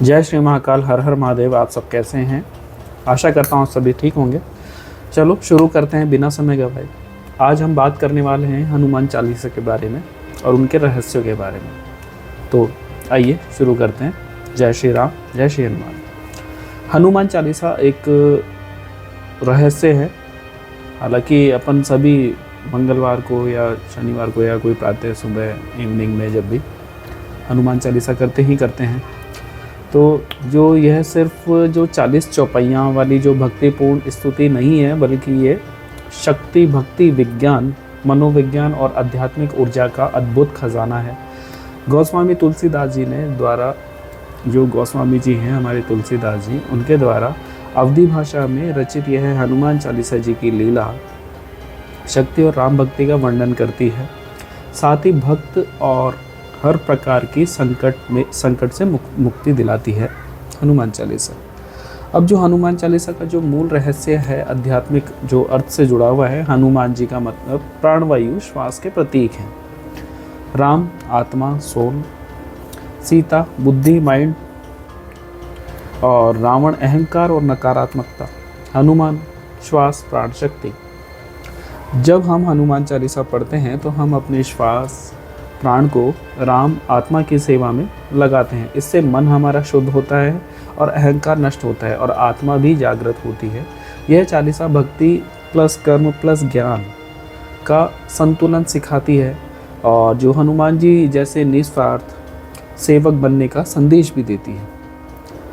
जय श्री महाकाल, हर हर महादेव। आप सब कैसे हैं? आशा करता हूँ सभी ठीक होंगे। चलो शुरू करते हैं बिना समय गवाए। आज हम बात करने वाले हैं हनुमान चालीसा के बारे में और उनके रहस्यों के बारे में। तो आइए शुरू करते हैं। जय श्री राम, जय श्री हनुमान। हनुमान चालीसा एक रहस्य है। हालांकि अपन सभी मंगलवार को या शनिवार को या कोई प्रातः सुबह इवनिंग में जब भी हनुमान चालीसा करते हैं। तो जो यह सिर्फ जो 40 चौपाइयाँ वाली जो भक्तिपूर्ण स्तुति नहीं है, बल्कि ये शक्ति, भक्ति, विज्ञान, मनोविज्ञान और आध्यात्मिक ऊर्जा का अद्भुत खजाना है। गोस्वामी तुलसीदास जी ने द्वारा, जो गोस्वामी जी हैं हमारे तुलसीदास जी, उनके द्वारा अवधी भाषा में रचित यह हनुमान चालीसा जी की लीला शक्ति और राम भक्ति का वर्णन करती है। साथ ही भक्त और हर प्रकार की संकट से मुक्ति दिलाती है हनुमान चालीसा। अब जो हनुमान चालीसा का जो मूल रहस्य है, आध्यात्मिक जो अर्थ से जुड़ा हुआ है, हनुमान जी का मतलब प्राणवायु, श्वास के प्रतीक हैं। राम आत्मा, सोल, सीता बुद्धि, माइंड, और रावण अहंकार और नकारात्मकता, हनुमान श्वास, प्राण शक्ति। जब हम हनुमान चालीसा पढ़ते हैं तो हम अपने श्वास, प्राण को राम आत्मा की सेवा में लगाते हैं। इससे मन हमारा शुद्ध होता है और अहंकार नष्ट होता है और आत्मा भी जागृत होती है। यह चालीसा भक्ति प्लस कर्म प्लस ज्ञान का संतुलन सिखाती है और जो हनुमान जी जैसे निस्वार्थ सेवक बनने का संदेश भी देती है।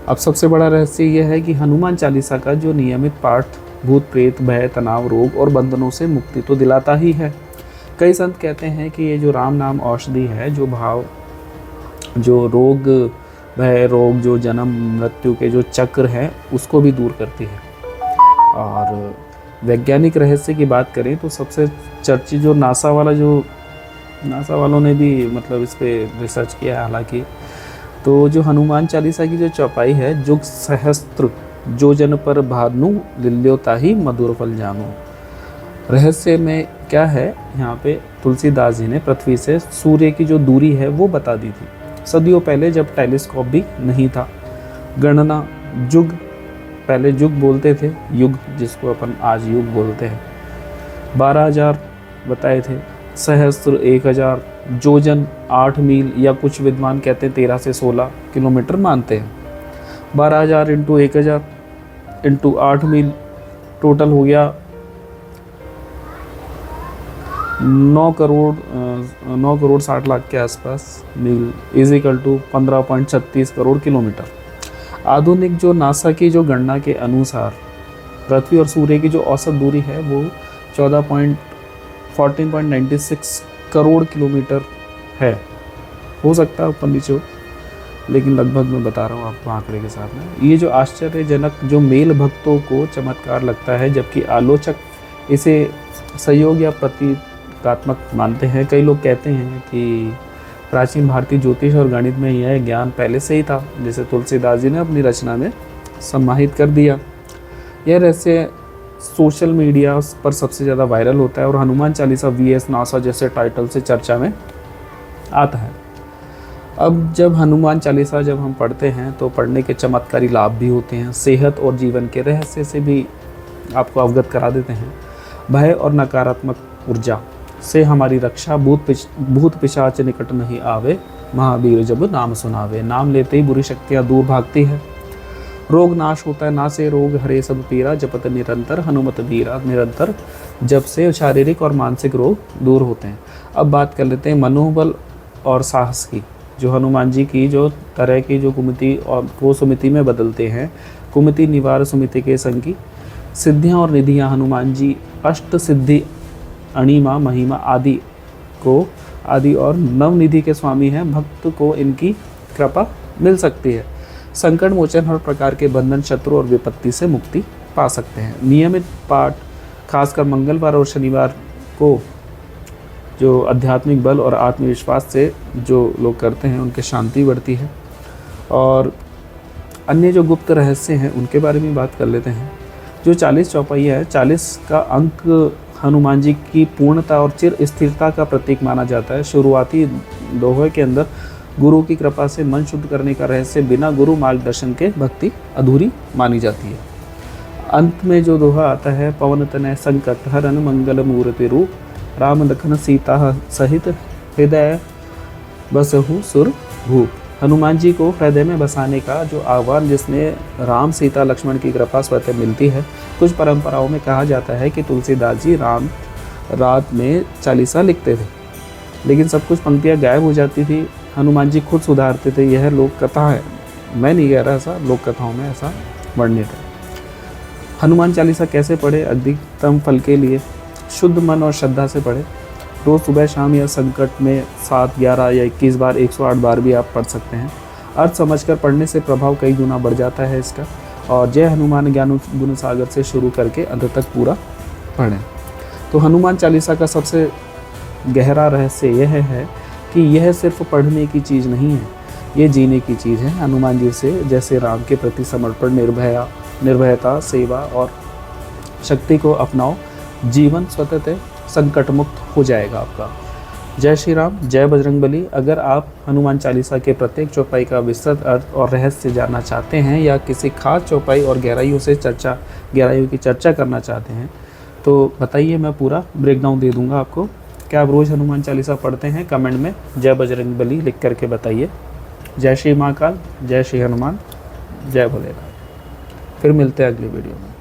अब सबसे बड़ा रहस्य यह है कि हनुमान चालीसा का जो नियमित पाठ भूत प्रेत, भय, तनाव, रोग और बंधनों से मुक्ति तो दिलाता ही है। कई संत कहते हैं कि ये जो राम नाम औषधि है, जो भाव, जो रोग, भय, रोग, जो जन्म मृत्यु के जो चक्र हैं, उसको भी दूर करती है। और वैज्ञानिक रहस्य की बात करें तो सबसे चर्चित जो नासा वालों ने भी मतलब इस पे रिसर्च किया है हालांकि। तो जो हनुमान चालीसा की जो चौपाई है, जुग सहस्त्र जो जन पर भानु लिल्योता ही मधुर फल जानो। रहस्य में क्या है, यहाँ पे तुलसीदास जी ने पृथ्वी से सूर्य की जो दूरी है वो बता दी थी। सदियों पहले जब टेलीस्कोप भी नहीं था, गणना जुग, पहले जुग बोलते थे, युग जिसको अपन आज युग बोलते हैं, 12,000 बताए थे, सहस्त्र 1,000, जोजन 8 मील या कुछ विद्वान कहते हैं 13 से 16 किलोमीटर मानते हैं। 12,000 इंटू 1,000 इंटू 8 मील टोटल हो गया 9 करोड़ 60 लाख के आसपास मील, is equal to 15.36 crore kilometre. आधुनिक जो नासा की जो गणना के अनुसार पृथ्वी और सूर्य की जो औसत दूरी है वो 14.96 करोड़ किलोमीटर है। हो सकता है ऊपर नीचे हो, लेकिन लगभग मैं बता रहा हूँ आपको आंकड़े के साथ में। ये जो आश्चर्यजनक जो मेल भक्तों को चमत्कार लगता है, जबकि आलोचक इसे सहयोग या प्रतीकात्मक मानते हैं। कई लोग कहते हैं कि प्राचीन भारतीय ज्योतिष और गणित में यह ज्ञान पहले से ही था, जिसे तुलसीदास जी ने अपनी रचना में समाहित कर दिया। यह रहस्य सोशल मीडिया पर सबसे ज़्यादा वायरल होता है और हनुमान चालीसा VS नासा जैसे टाइटल से चर्चा में आता है। अब जब हनुमान चालीसा जब हम पढ़ते हैं तो पढ़ने के चमत्कारी लाभ भी होते हैं। सेहत और जीवन के रहस्य से भी आपको अवगत करा देते हैं। भय और नकारात्मक ऊर्जा से हमारी रक्षा, भूत पिशाच निकट नहीं आवे, महावीर जब नाम सुनावे। नाम लेते ही बुरी शक्तियाँ दूर भागती है। रोग नाश होता है, ना से रोग हरे सब पीरा, जपत निरंतर हनुमत धीरा। निरंतर जब से शारीरिक और मानसिक रोग दूर होते हैं। अब बात कर लेते हैं मनोबल और साहस की। जो हनुमान जी की जो तरह की जो कुमति और को सुमिति में बदलते हैं, कुमति निवार सुमिति के संग की सिद्धियाँ और निधियाँ। हनुमान जी अष्ट सिद्धि, अणिमा, महिमा आदि और नवनिधि के स्वामी हैं। भक्त को इनकी कृपा मिल सकती है। संकट मोचन, हर प्रकार के बंधन, शत्रु और विपत्ति से मुक्ति पा सकते हैं। नियमित पाठ, खासकर मंगलवार और शनिवार को जो आध्यात्मिक बल और आत्मविश्वास से जो लोग करते हैं उनके शांति बढ़ती है। और अन्य जो गुप्त रहस्य हैं उनके बारे में बात कर लेते हैं। जो 40 चौपाइयाँ है, 40 का अंक हनुमान जी की पूर्णता और चिर स्थिरता का प्रतीक माना जाता है। शुरुआती दोहे के अंदर गुरु की कृपा से मन शुद्ध करने का रहस्य बिना गुरु मार्गदर्शन के भक्ति अधूरी मानी जाती है। अंत में जो दोहा आता है, पवन तनय संकट हरन मंगल मूर्ति रूप, राम लखन सीता सहित हृदय बसहु सुर भूप। हनुमान जी को हृदय में बसाने का जो आह्वान जिसमें राम सीता लक्ष्मण की कृपा स्वतः मिलती है। कुछ परंपराओं में कहा जाता है कि तुलसीदास जी रात में चालीसा लिखते थे, लेकिन सब कुछ पंक्तियाँ गायब हो जाती थी। हनुमान जी खुद सुधारते थे। यह लोक कथा है, मैं नहीं कह रहा, ऐसा लोक कथाओं में ऐसा वर्णित है। हनुमान चालीसा कैसे पढ़े? अधिकतम फल के लिए शुद्ध मन और श्रद्धा से पढ़े। रोज़ सुबह शाम या संकट में 7, 11 या 21 बार, 108 बार भी आप पढ़ सकते हैं। अर्थ समझकर पढ़ने से प्रभाव कई गुना बढ़ जाता है इसका। और जय हनुमान ज्ञान गुण सागर से शुरू करके अंत तक पूरा पढ़ें। तो हनुमान चालीसा का सबसे गहरा रहस्य यह है कि यह सिर्फ पढ़ने की चीज़ नहीं है, ये जीने की चीज़ है। हनुमान जी से जैसे राम के प्रति समर्पण, निर्भयता, सेवा और शक्ति को अपनाओ, जीवन स्वतः संकट मुक्त हो जाएगा आपका। जय श्री राम, जय बजरंगबली। अगर आप हनुमान चालीसा के प्रत्येक चौपाई का विस्तृत अर्थ और रहस्य जानना चाहते हैं या किसी खास चौपाई और गहराइयों की चर्चा करना चाहते हैं तो बताइए, मैं पूरा ब्रेकडाउन दे दूंगा आपको। क्या आप रोज़ हनुमान चालीसा पढ़ते हैं? कमेंट में जय बजरंगबली लिख करके बताइए। जय श्री महाकाल, जय श्री हनुमान, जय भोलेनाथ। फिर मिलते हैं अगली वीडियो में।